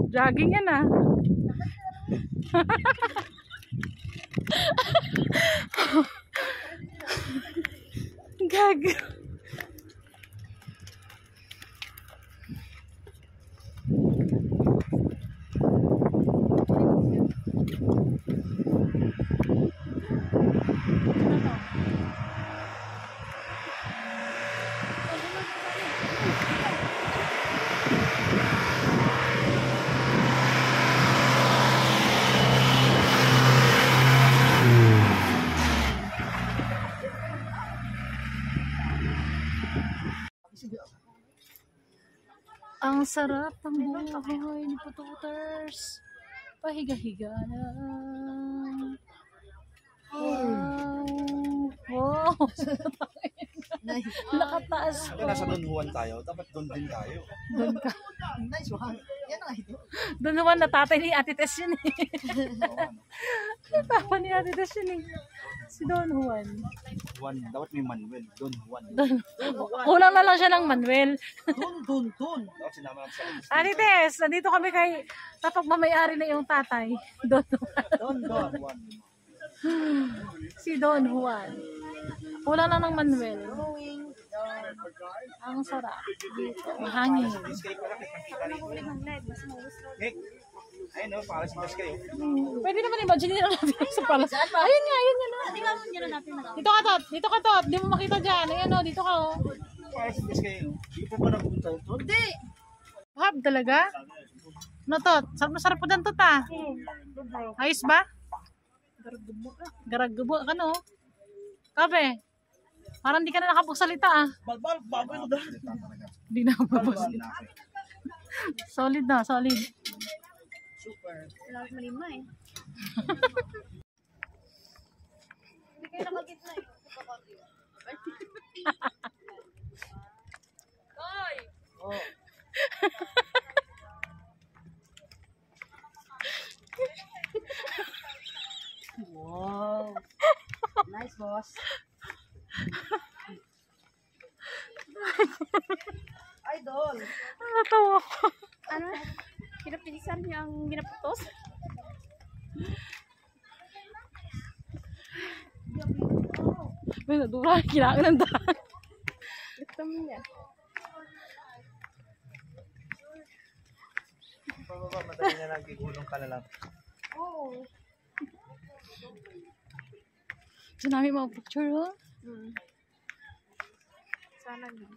Jogging yan ah. Gag. Ang sarap ng buhay ni Pututers. Pahiga-higa lang. Wow. Wow. Nakataas Kaya nasa Don Juan tayo, dapat doon din tayo. Doon ka. Nice one. Yan ang ito. Doon naman na tatay ni Ate Tess yun eh. Papa ni Ate Tess yun eh. Si Don Juan. Juan, dapat may Manuel. Don Juan. Kulang na lang siya ng Manuel. Don. Dapat sinama sa Ate Tess, nandito kami kay napagmamayari na yung tatay. Don Juan. Si Don Juan. Kulang lang ng Manuel. Ang sarap dito. Mahangin. Biskay pala, kita rin. Ayun o, pangalas ng Biskay. Pwede naman imagine nila natin sa palas. Ayun nga, ayun nga. Dito ka, Tot. Dito ka, Tot. Di mo makita dyan. Ayan o, dito ka o. Pangalas ng Biskay. Hindi po pa napunta ito. Hindi. Hab talaga? No, Tot? Sarap po dan, Tot ah. Ayos ba? Garaggubo ka no? Kape. Parang di ka na nakapagsalita ah. Baboy mo dahil. Di na mapagsalita. Solid na, solid. Super. Wala akong malima eh. Hindi kayo nakagitna eh. Koy! Oh. Wow. Nice, boss. Idol. Natawa ko. Ano? Pinapinisan niya ang ginaputos? May nadura, kailangan ng daan. Gusto mo niya. Pababa, madali na lang. Gulong ka na lang. Oo. Diyan namin mga picture oh. Sana nga.